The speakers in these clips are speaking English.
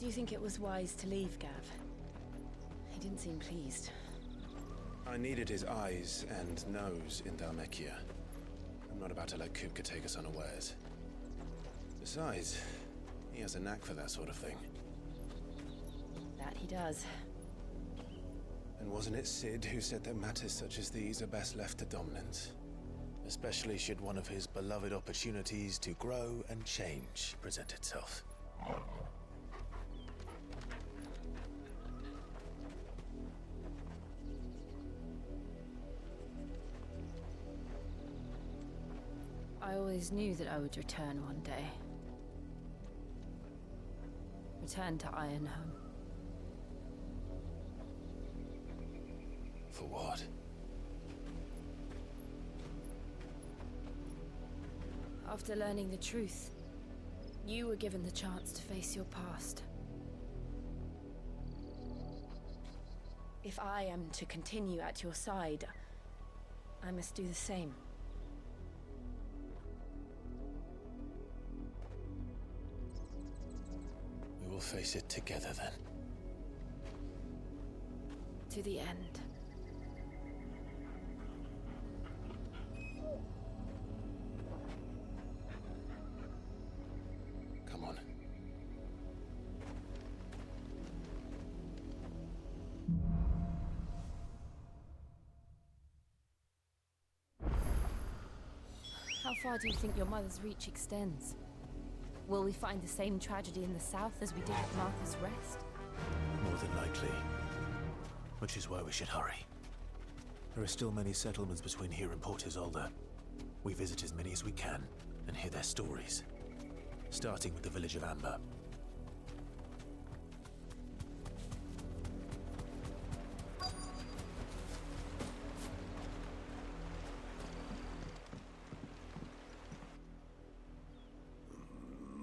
Do you think it was wise to leave, Gav? He didn't seem pleased. I needed his eyes and nose in Dhalmekia. I'm not about to let Kupka take us unawares. Besides, he has a knack for that sort of thing. That he does. And wasn't it Sid who said that matters such as these are best left to dominance? Especially should one of his beloved opportunities to grow and change present itself. I always knew that I would return one day. Return to Ironhome. For what? After learning the truth, you were given the chance to face your past. If I am to continue at your side, I must do the same. We will face it together then. To the end. Come on. How far do you think your mother's reach extends? Will we find the same tragedy in the south as we did at Martha's Rest? More than likely. Which is why we should hurry. There are still many settlements between here and Port Isolde. We visit as many as we can and hear their stories. Starting with the village of Amber.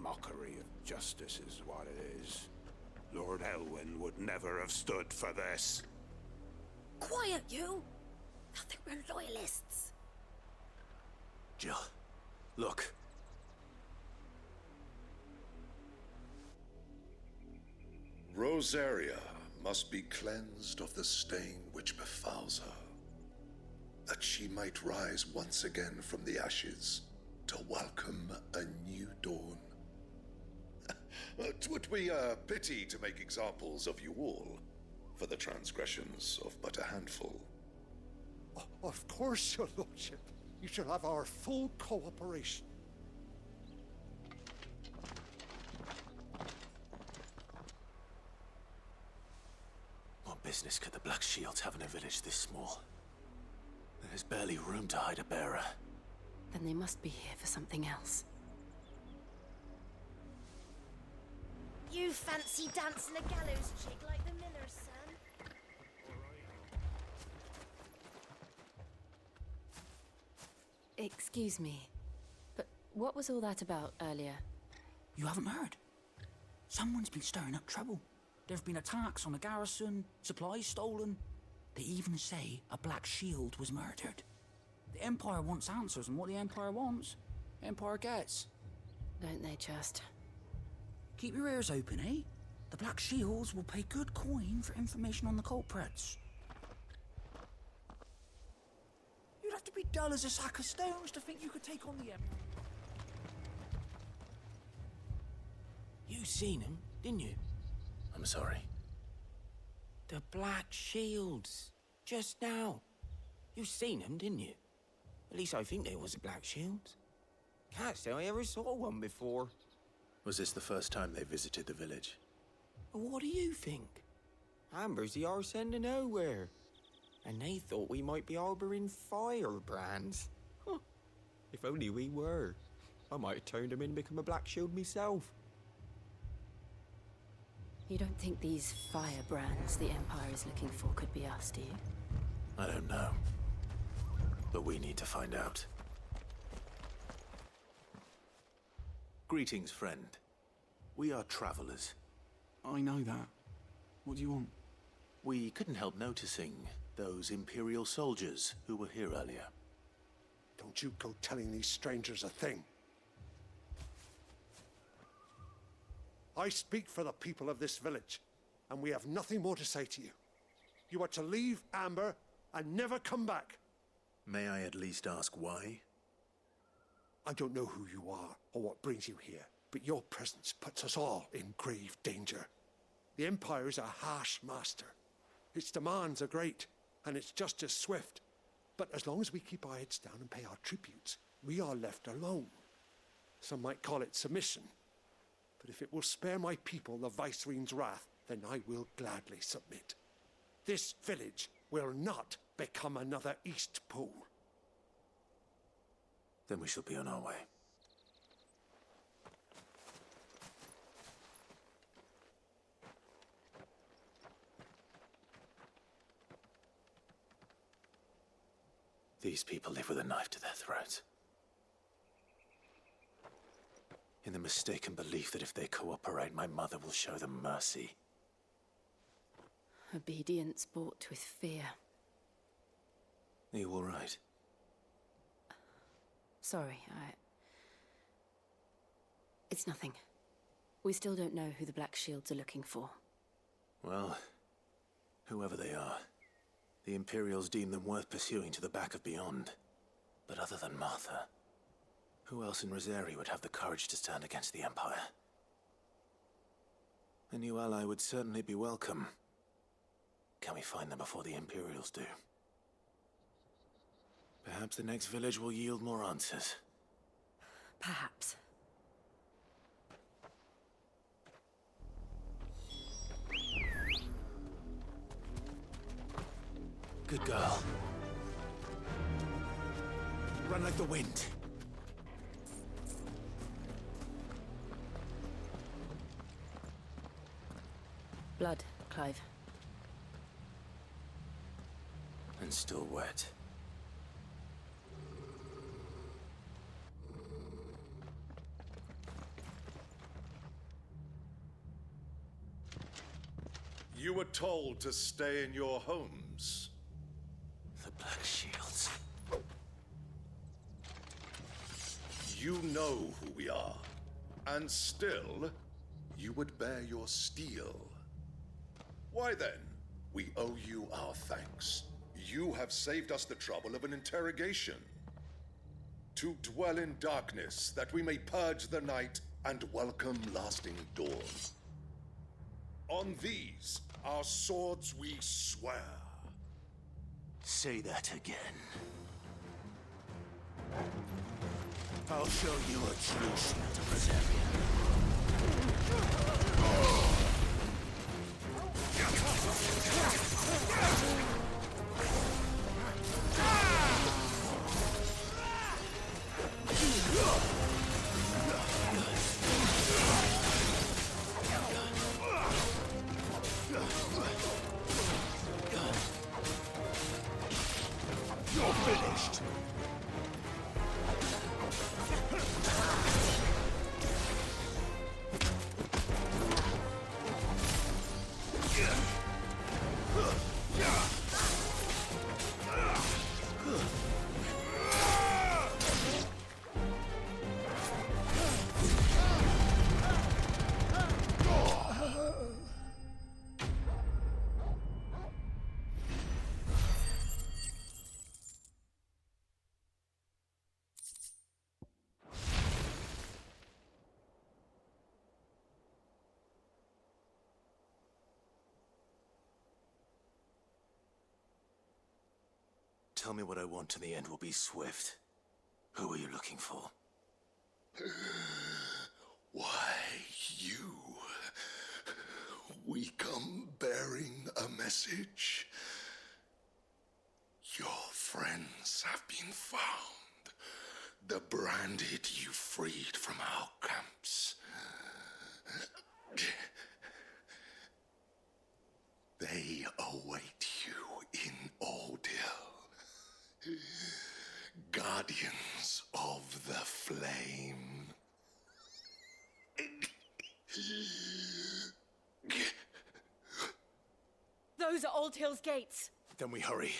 Mockery of justice is what it is. Lord Elwyn would never have stood for this. Quiet, you! I think we're loyalists. Jill, look. Rosaria must be cleansed of the stain which befouls her, that she might rise once again from the ashes to welcome a new dawn. 'Twould be a pity to make examples of you all, for the transgressions of but a handful. Of course, your lordship. You shall have our full cooperation. What business could the Black Shields have in a village this small? There's barely room to hide a bearer. Then they must be here for something else. You fancy dancing a gallows chick like the miller's son? Excuse me, but what was all that about earlier? You haven't heard? Someone's been stirring up trouble. There have been attacks on the garrison, supplies stolen. They even say a Black Shield was murdered. The Empire wants answers, and what the Empire wants, the Empire gets. Don't they just? Keep your ears open, eh? The Black Shields will pay good coin for information on the culprits. You'd have to be dull as a sack of stones to think you could take on the Empire. You seen him, didn't you? I'm sorry. The Black Shields. Just now. You seen them, didn't you? At least I think there was a Black Shield. Can't say I ever saw one before. Was this the first time they visited the village? But what do you think? Amber's the arse end of nowhere. And they thought we might be harboring firebrands. Huh. If only we were. I might have turned them in and become a Black Shield myself. You don't think these firebrands the Empire is looking for could be us, do you? I don't know. But we need to find out. Greetings, friend. We are travelers. I know that. What do you want? We couldn't help noticing those Imperial soldiers who were here earlier. Don't you go telling these strangers a thing. I speak for the people of this village, and we have nothing more to say to you. You are to leave Amber and never come back. May I at least ask why? I don't know who you are or what brings you here, but your presence puts us all in grave danger. The Empire is a harsh master. Its demands are great, and its justice swift. But as long as we keep our heads down and pay our tributes, we are left alone. Some might call it submission. But if it will spare my people the Viceroy's wrath, then I will gladly submit. This village will not become another Eastpool. Then we shall be on our way. These people live with a knife to their throats. In the mistaken belief that if they cooperate, my mother will show them mercy. Obedience bought with fear. Are you all right? Sorry, It's nothing. We still don't know who the Black Shields are looking for. Well, whoever they are, the Imperials deem them worth pursuing to the back of beyond. But other than Martha, who else in Rosari would have the courage to stand against the Empire? A new ally would certainly be welcome. Can we find them before the Imperials do? Perhaps the next village will yield more answers. Perhaps. Good girl. Run like the wind. Blood, Clive. And still wet. You were told to stay in your homes. The Black Shields. You know who we are. And still, you would bear your steel. Why then, we owe you our thanks. You have saved us the trouble of an interrogation. To dwell in darkness, that we may purge the night and welcome lasting dawn. On these, our swords we swear. Say that again. I'll show you a true shield of Rosaria. You're finished. Tell me what I want and the end will be swift. Who are you looking for? Why, you. We come bearing a message. Your friends have been found. The branded you freed from our camps. They await you in Oldhill. Guardians of the Flame. Those are Old Hill's gates. Then we hurry.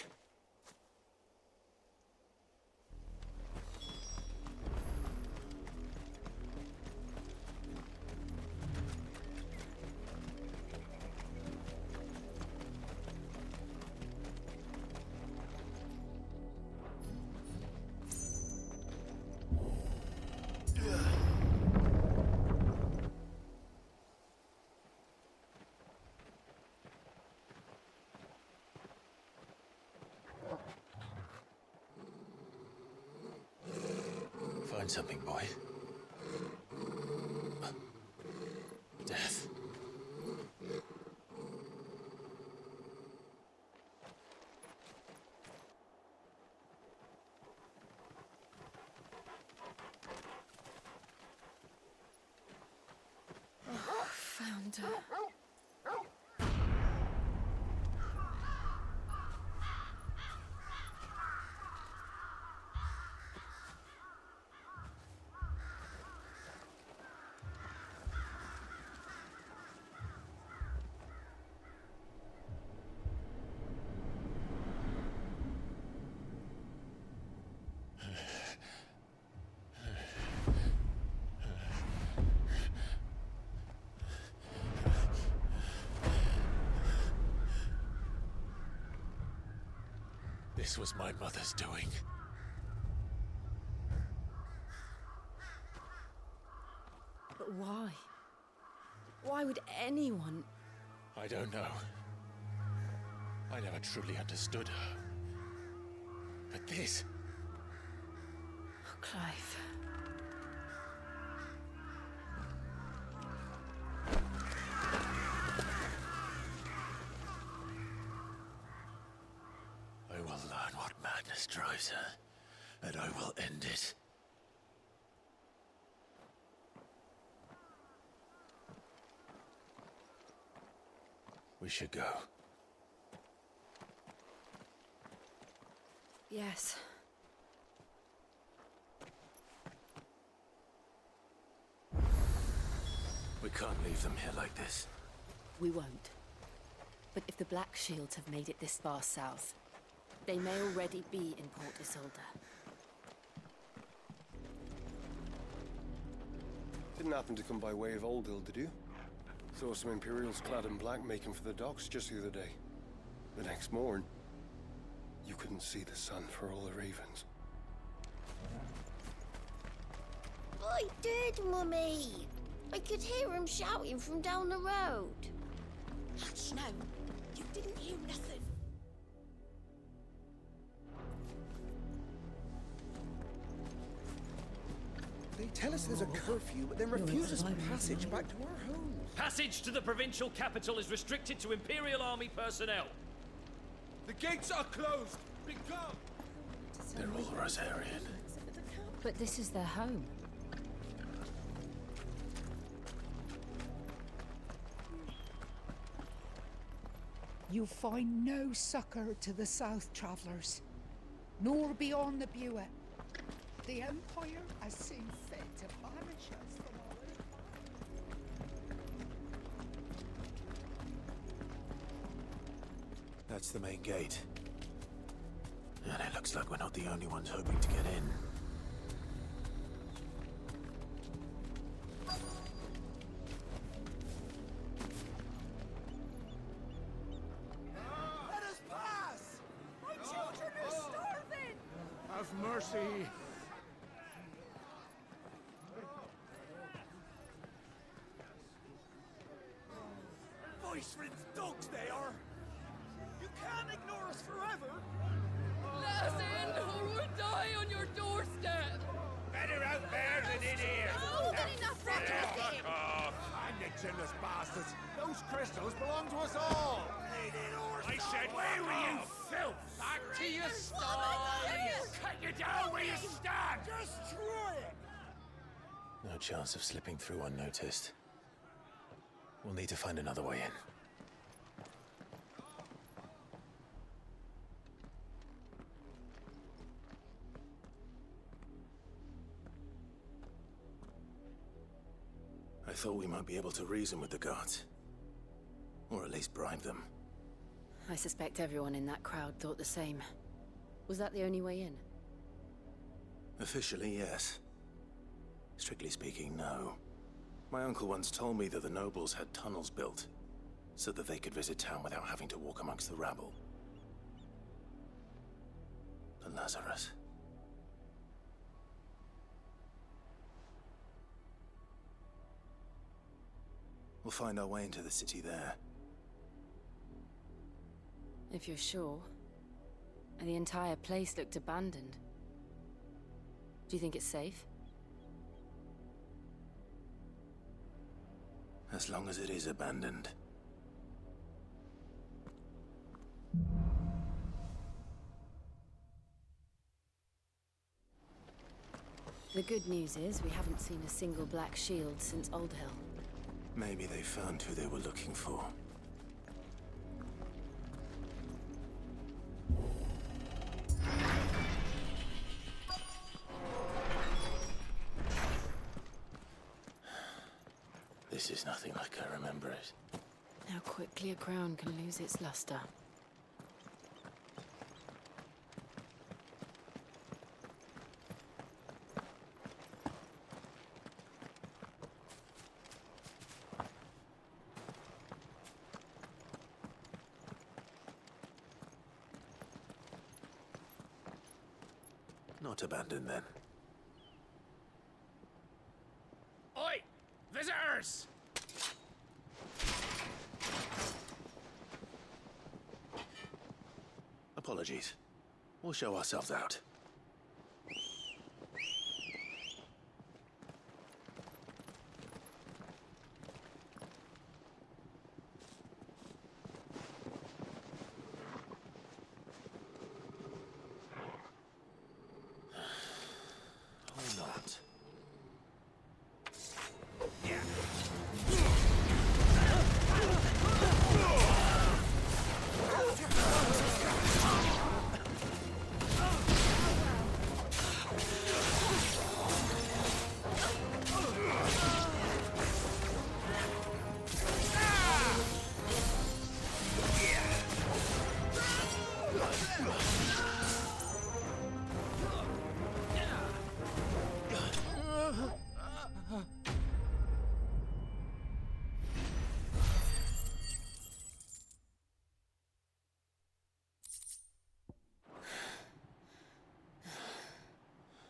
find something, boy. Death. Found her. This was my mother's doing. But why? Why would anyone... I don't know. I never truly understood her. But this... Oh, Clive. I will learn what madness drives her, and I will end it. We should go. Yes. We can't leave them here like this. We won't. But if the Black Shields have made it this far south, they may already be in Port Isolde. Didn't happen to come by way of Oldhill, did you? Saw some Imperials clad in black making for the docks just the other day. The next morn, you couldn't see the sun for all the ravens. I did, Mummy. I could hear him shouting from down the road. Hush, no. You didn't hear nothing. They tell us there's a curfew, but then refuse us passage back to our homes. Passage to the provincial capital is restricted to Imperial Army personnel. The gates are closed! Become! They're all Rosarian. But this is their home. You find no succor to the south travellers, nor beyond the Buet. The Empire has seen fit to banish us from our That's the main gate. And it looks like we're not the only ones hoping to get in. Let us pass! My children are starving! Have mercy! Voice-ridden dogs they are! You can't ignore us forever! Let us in, or we'll die on your doorstep! Better out there than in here! Oh, get enough racket! Fuck off! And you chinless bastards! Those crystals belong to us all! I said, where were you, filth? Back to your style! Cut you down where you stand! Just try it! No chance of slipping through unnoticed. We'll need to find another way in. I thought we might be able to reason with the guards. Or at least bribe them. I suspect everyone in that crowd thought the same. Was that the only way in? Officially, yes. Strictly speaking, no. My uncle once told me that the nobles had tunnels built, so that they could visit town without having to walk amongst the rabble. But Lazarus... We'll find our way into the city there. If you're sure. The entire place looked abandoned. Do you think it's safe? As long as it is abandoned. The good news is we haven't seen a single black shield since Old Hill. Maybe they found who they were looking for. This is nothing like I remember it. How quickly a crown can lose its luster. Not abandoned then. Oi! Visitors! Apologies. We'll show ourselves out. Or not.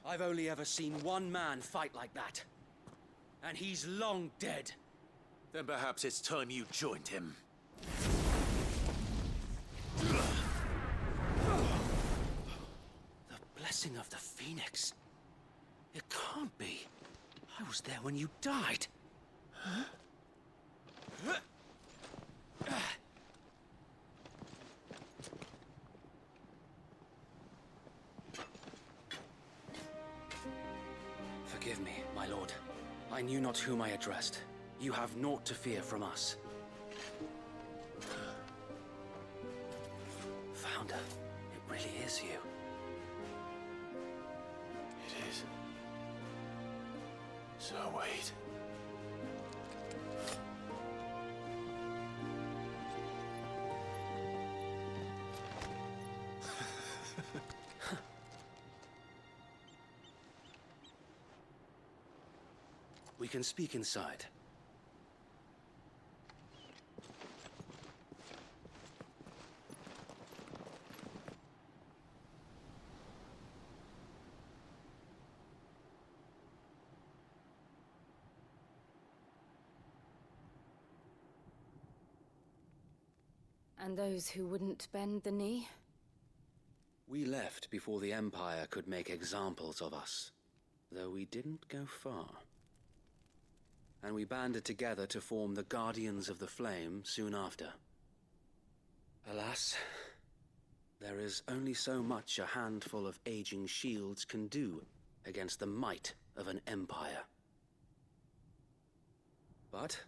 I've only ever seen one man fight like that. And he's long dead. Then perhaps it's time you joined him. The blessing of the Phoenix. It can't be. I was there when you died. Huh? Forgive me, my lord. I knew not whom I addressed. You have naught to fear from us. Founder, it really is you. It is. So wait. We can speak inside. And those who wouldn't bend the knee? We left before the Empire could make examples of us, though we didn't go far. And we banded together to form the Guardians of the Flame soon after. Alas, there is only so much a handful of aging shields can do against the might of an empire. But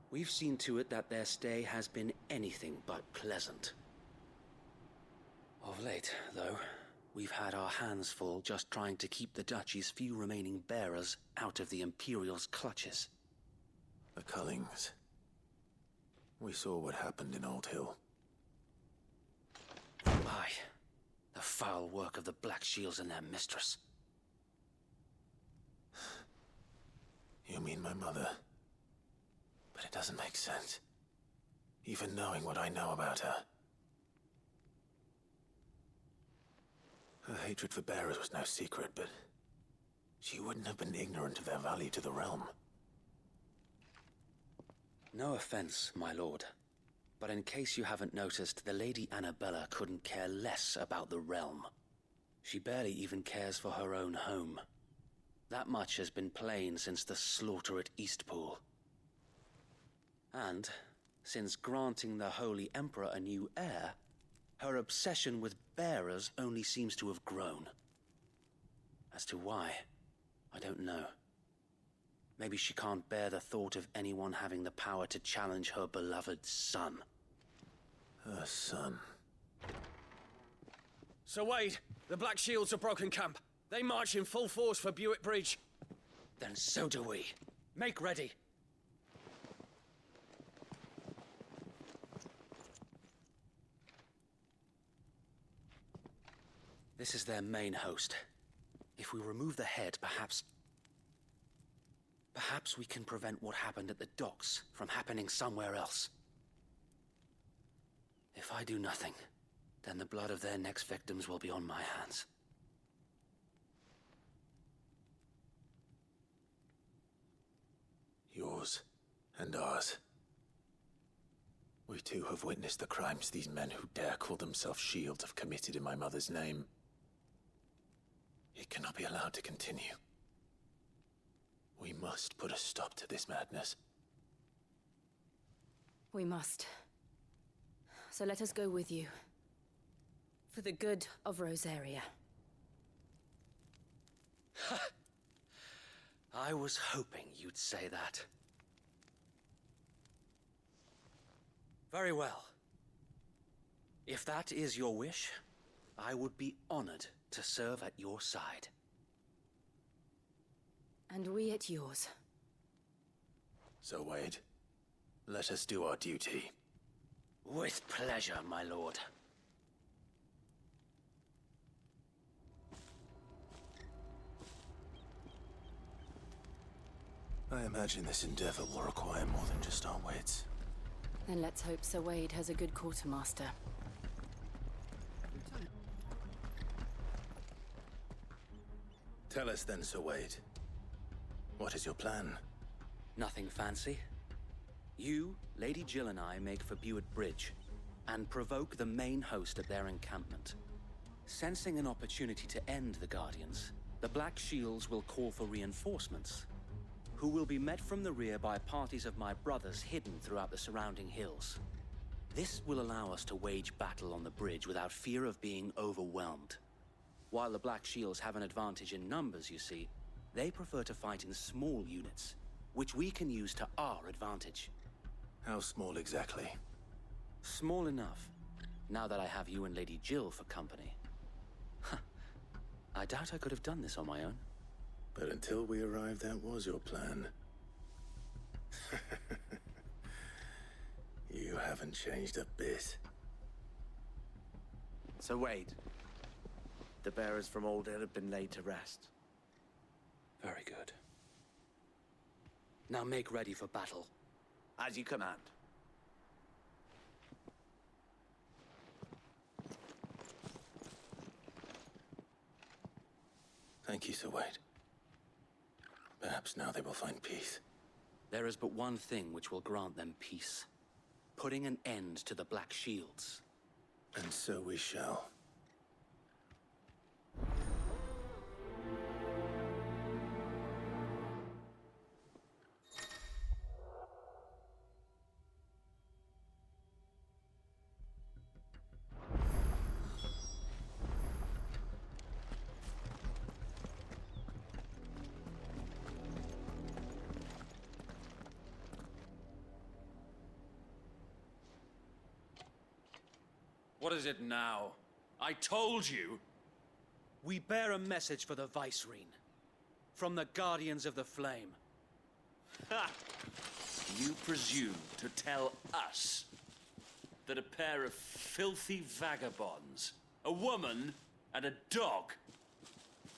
we've seen to it that their stay has been anything but pleasant. Of late, though, we've had our hands full just trying to keep the Duchy's few remaining bearers out of the Imperial's clutches. The Cullings. We saw what happened in Old Hill. Aye. The foul work of the Black Shields and their mistress. You mean my mother? But it doesn't make sense. Even knowing what I know about her. Her hatred for bearers was no secret, but she wouldn't have been ignorant of their value to the realm. No offense, my lord, but in case you haven't noticed, the Lady Annabella couldn't care less about the realm. She barely even cares for her own home. That much has been plain since the slaughter at Eastpool. And, since granting the Holy Emperor a new heir, her obsession with bearers only seems to have grown. As to why, I don't know. Maybe she can't bear the thought of anyone having the power to challenge her beloved son. Her son. Sir Wade, the Black Shields have broken camp. They march in full force for Buick Bridge. Then so do we. Make ready. This is their main host. If we remove the head, perhaps we can prevent what happened at the docks from happening somewhere else. If I do nothing, then the blood of their next victims will be on my hands. Yours and ours. We too have witnessed the crimes these men who dare call themselves Shields have committed in my mother's name. It cannot be allowed to continue. We must put a stop to this madness. We must. So let us go with you. For the good of Rosaria. I was hoping you'd say that. Very well. If that is your wish, I would be honored to serve at your side. And we at yours. So, Wade, let us do our duty. With pleasure, my lord. I imagine this endeavor will require more than just our wits. Then let's hope Sir Wade has a good quartermaster. Tell us then, Sir Wade. What is your plan? Nothing fancy. You, Lady Jill and I make for Buick Bridge, and provoke the main host at their encampment. Sensing an opportunity to end the Guardians, the Black Shields will call for reinforcements, who will be met from the rear by parties of my brothers hidden throughout the surrounding hills. This will allow us to wage battle on the bridge without fear of being overwhelmed. While the Black Shields have an advantage in numbers, you see, they prefer to fight in small units, which we can use to our advantage. How small exactly? Small enough, now that I have you and Lady Jill for company. I doubt I could have done this on my own. But until we arrived, that was your plan. You haven't changed a bit. So Wade, the bearers from Oldale have been laid to rest. Very good. Now make ready for battle. As you command. Thank you, Sir Wade. Perhaps now they will find peace. There is but one thing which will grant them peace. Putting an end to the Black Shields. And so we shall. What is it now? I told you! We bear a message for the Vicereine. From the Guardians of the Flame. Ha! You presume to tell us that a pair of filthy vagabonds, a woman and a dog,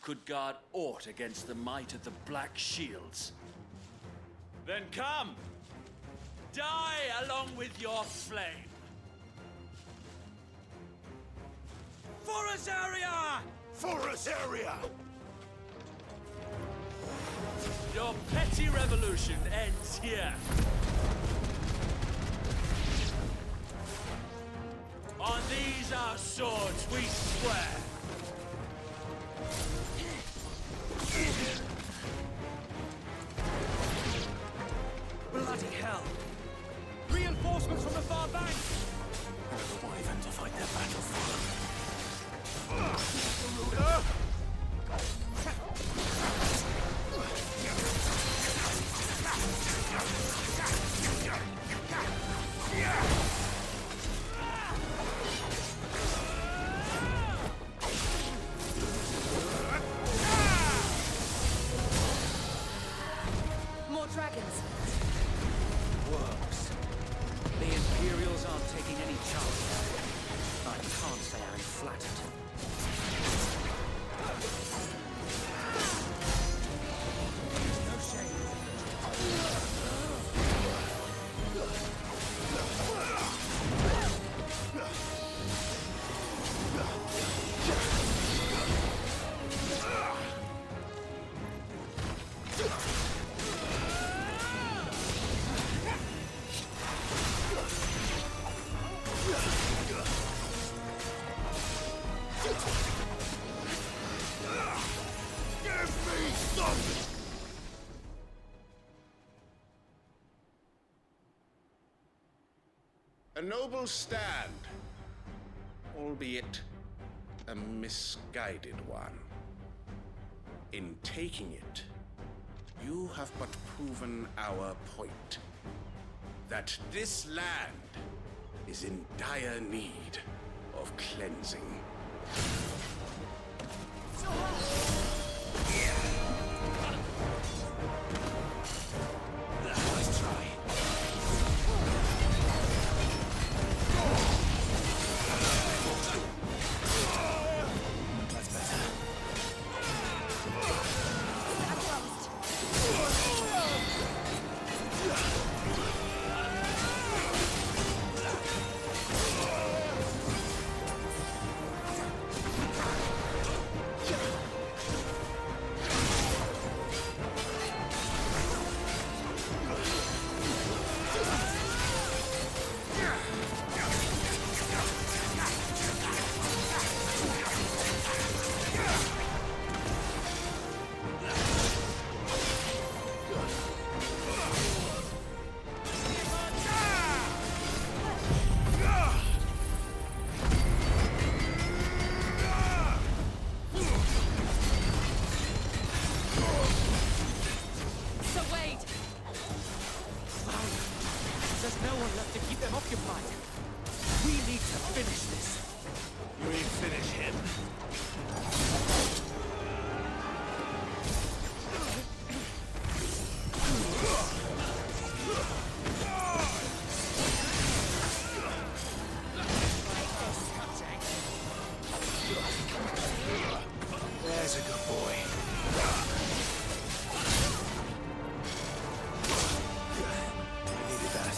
could guard aught against the might of the Black Shields? Then come! Die along with your flame! For Rosaria! For Rosaria! Your petty revolution ends here. On these our swords we swear. Bloody hell! A noble stand, albeit a misguided one. In taking it, you have but proven our point. That this land is in dire need of cleansing. Nice try. That's better. So wait! There's no one left to keep them occupied. We need to finish this. You mean finish him? There's a good boy. I needed that.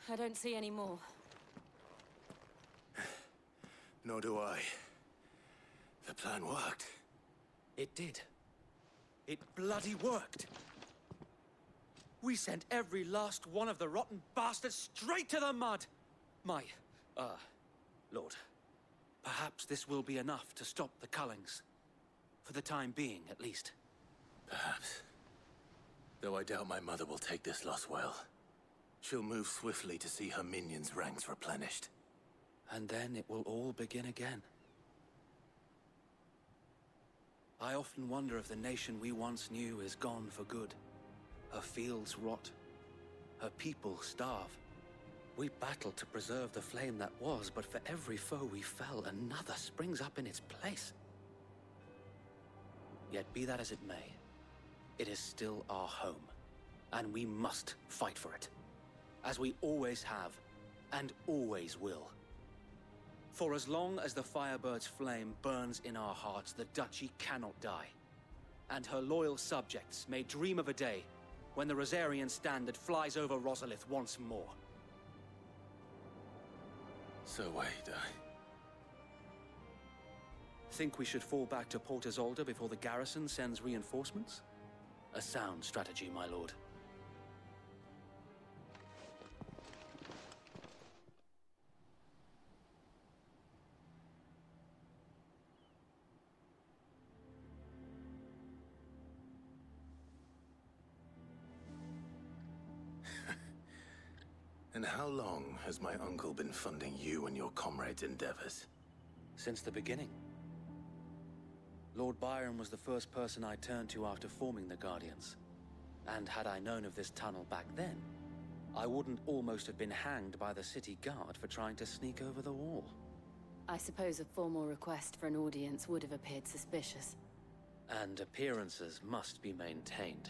I don't see any more. Nor do I. The plan worked. It did. It bloody worked. We sent every last one of the rotten bastards straight to the mud. My, Lord, perhaps this will be enough to stop the Cullings. For the time being, at least. Perhaps. Though I doubt my mother will take this loss well. She'll move swiftly to see her minions' ranks replenished. And then it will all begin again. I often wonder if the nation we once knew is gone for good. Her fields rot. Her people starve. We battled to preserve the flame that was, but for every foe we fell, another springs up in its place. Yet be that as it may, it is still our home, and we must fight for it. As we always have, and always will. For as long as the Firebird's flame burns in our hearts, the Duchy cannot die. And her loyal subjects may dream of a day when the Rosarian standard flies over Rosalith once more. So wait, Think we should fall back to Port Isolde before the garrison sends reinforcements? A sound strategy, my lord. And how long has my uncle been funding you and your comrades' endeavors? Since the beginning. Lord Byron was the first person I turned to after forming the Guardians. And had I known of this tunnel back then, I wouldn't almost have been hanged by the city guard for trying to sneak over the wall. I suppose a formal request for an audience would have appeared suspicious. And appearances must be maintained.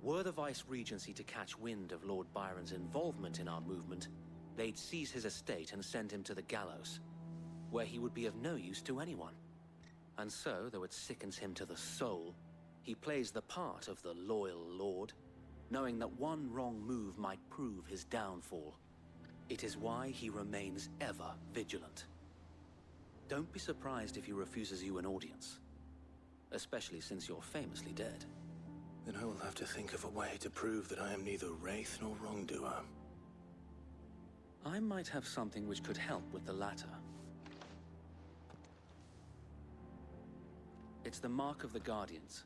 Were the Vice-Regency to catch wind of Lord Byron's involvement in our movement, they'd seize his estate and send him to the gallows, where he would be of no use to anyone. And so, though it sickens him to the soul, he plays the part of the loyal lord, knowing that one wrong move might prove his downfall. It is why he remains ever vigilant. Don't be surprised if he refuses you an audience, especially since you're famously dead. Then I will have to think of a way to prove that I am neither wraith nor wrongdoer. I might have something which could help with the latter. It's the Mark of the Guardians.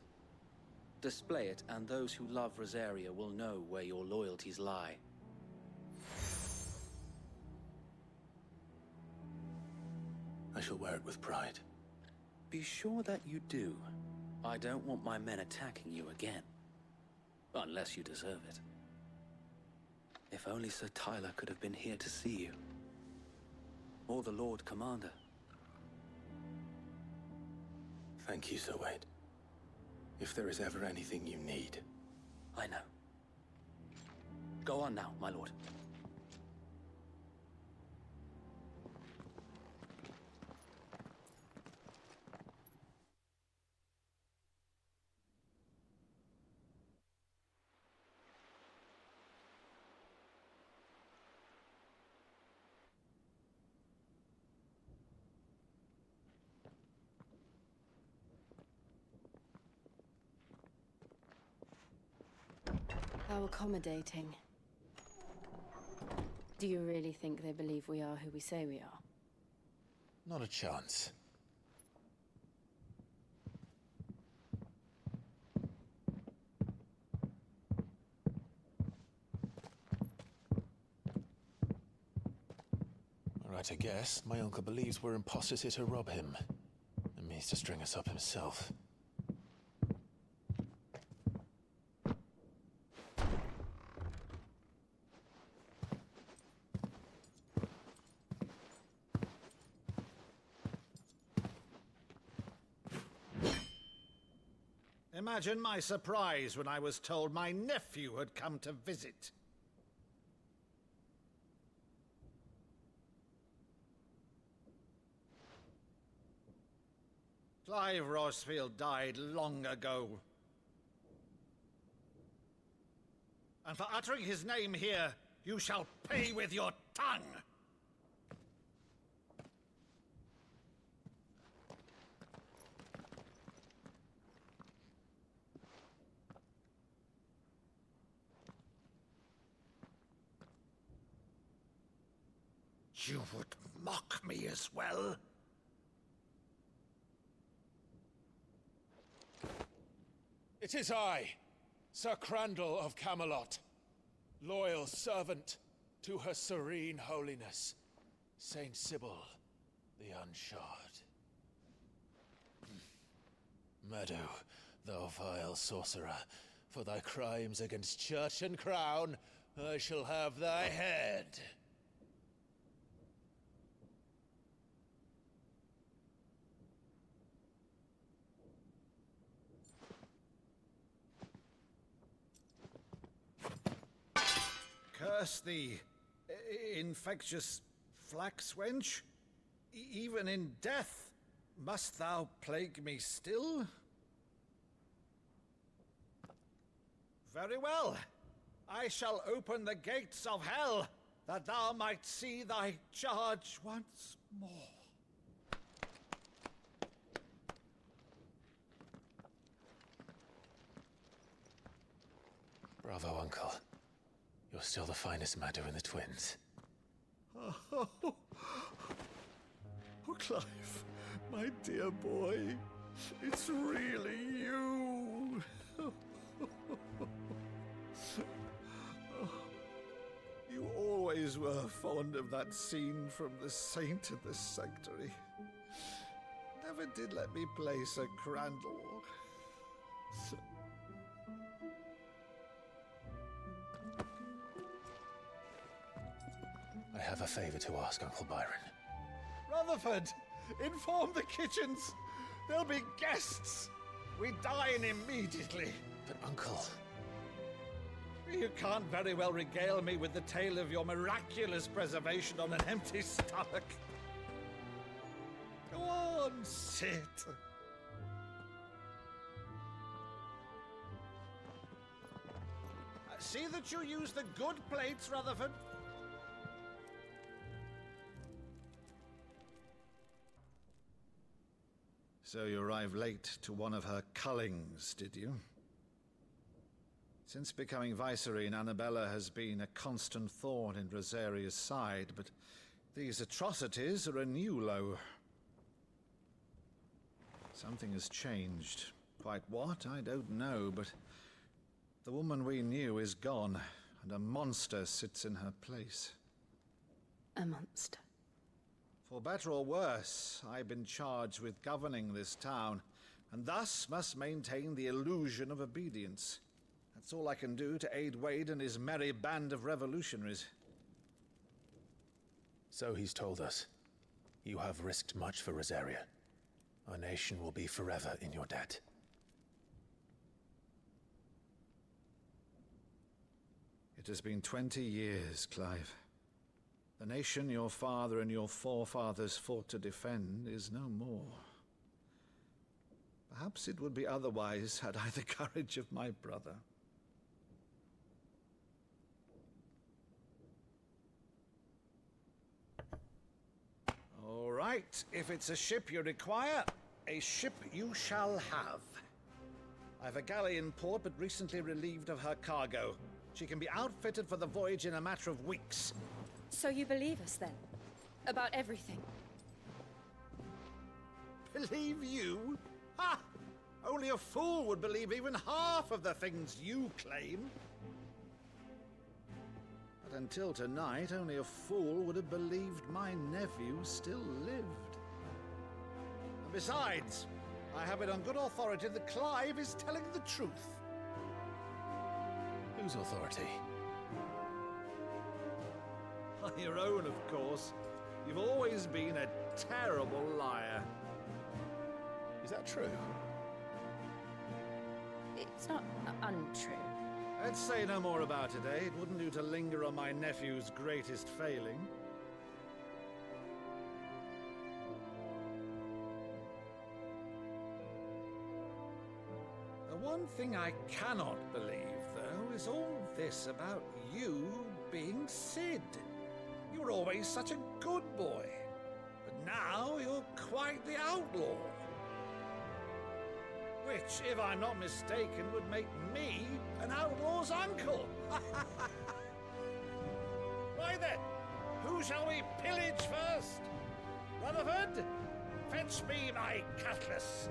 Display it, and those who love Rosaria will know where your loyalties lie. I shall wear it with pride. Be sure that you do. I don't want my men attacking you again. Unless you deserve it. If only Sir Tyler could have been here to see you. Or the Lord Commander. Thank you, Sir Wade. If there is ever anything you need. I know. Go on now, my lord. How accommodating. Do you really think they believe we are who we say we are? Not a chance. Right, I guess. My uncle believes we're imposters here to rob him. And means to string us up himself. Imagine my surprise when I was told my nephew had come to visit. Clive Rosfield died long ago. And for uttering his name here, you shall pay with your tongue! You would mock me as well? It is I, Sir Crandall of Camelot, loyal servant to Her Serene Holiness, Saint Sybil the Unshod. Meadow, thou vile sorcerer, for thy crimes against church and crown, I shall have thy head. Curse thee, infectious flax wench. Even in death, must thou plague me still? Very well. I shall open the gates of hell, that thou might see thy charge once more. Bravo, Uncle. You're still the finest Meadow in the twins. Oh, Clive, my dear boy, it's really you. You always were fond of that scene from The Saint in the Sanctuary. Never did let me play Sir Crandall. have a favor to ask, Uncle Byron. Rutherford, inform the kitchens. There'll be guests. We dine immediately. But, Uncle... You can't very well regale me with the tale of your miraculous preservation on an empty stomach. Go on, sit. See that you use the good plates, Rutherford. So you arrived late to one of her cullings, did you? Since becoming Vicereine, Annabella has been a constant thorn in Rosaria's side, but these atrocities are a new low. Something has changed. Quite what, I don't know, but the woman we knew is gone, and a monster sits in her place. A monster? For better or worse, I've been charged with governing this town, and thus must maintain the illusion of obedience. That's all I can do to aid Wade and his merry band of revolutionaries. So he's told us. You have risked much for Rosaria. Our nation will be forever in your debt. It has been 20 years, Clive. The nation your father and your forefathers fought to defend is no more. Perhaps it would be otherwise had I the courage of my brother. All right, if it's a ship you require, a ship you shall have. I've a galley in port, but recently relieved of her cargo. She can be outfitted for the voyage in a matter of weeks. So you believe us, then? About everything? Believe you? Ha! Only a fool would believe even half of the things you claim. But until tonight, only a fool would have believed my nephew still lived. And besides, I have it on good authority that Clive is telling the truth. Whose authority? Your own, of course. You've always been a terrible liar. Is that true? It's not untrue. Let's say no more about it, eh? It wouldn't do to linger on my nephew's greatest failing. The one thing I cannot believe, though, is all this about you being Cid. You were always such a good boy, but now you're quite the outlaw. Which, if I'm not mistaken, would make me an outlaw's uncle. Right then, who shall we pillage first? Rutherford, fetch me my cutlass.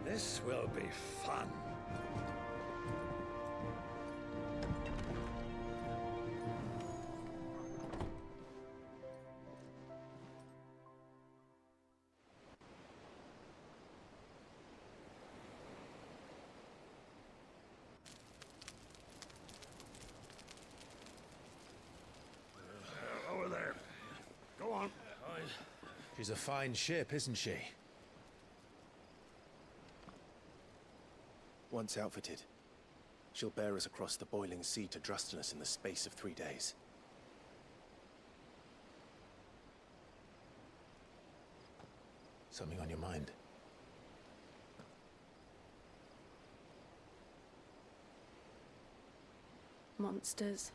This will be fun. Over there. Go on. She's a fine ship, isn't she? Once outfitted, she'll bear us across the boiling sea to Drustinus in the space of 3 days. Something on your mind? Monsters.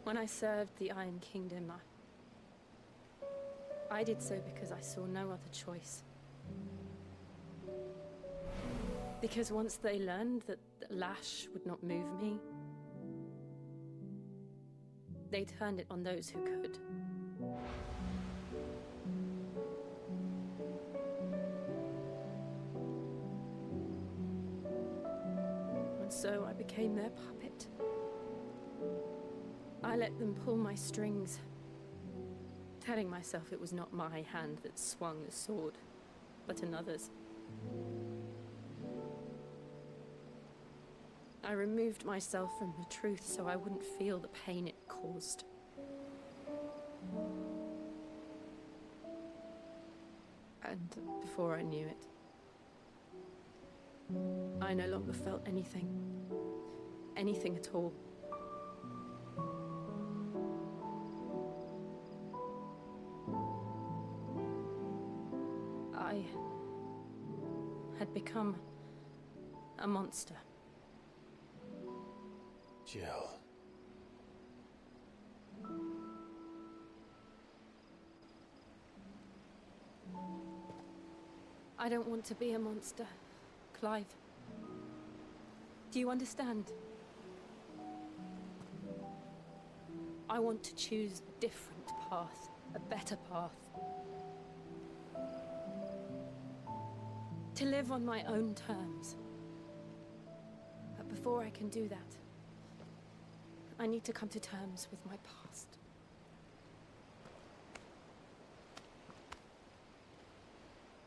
When I served the Iron Kingdom, I did so because I saw no other choice. Because once they learned that Lash would not move me, they turned it on those who could. And so I became their puppet. I let them pull my strings, telling myself it was not my hand that swung the sword, but another's. I removed myself from the truth so I wouldn't feel the pain it caused. And before I knew it, I no longer felt anything. Anything at all. I had become a monster. Jill. I don't want to be a monster, Clive. Do you understand? I want to choose a different path, a better path. To live on my own terms. But before I can do that, I need to come to terms with my past.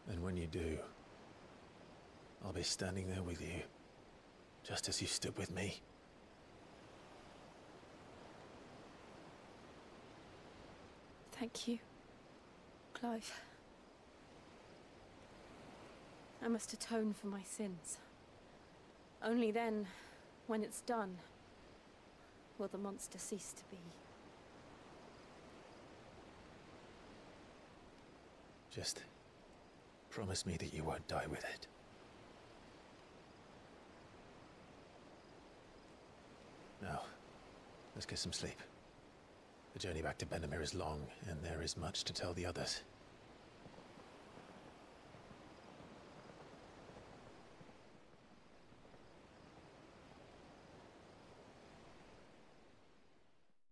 And when you do, I'll be standing there with you, just as you stood with me. Thank you, Clive. I must atone for my sins. Only then, when it's done, will the monster cease to be. Just promise me that you won't die with it. Now, let's get some sleep. The journey back to Benamir is long, and there is much to tell the others.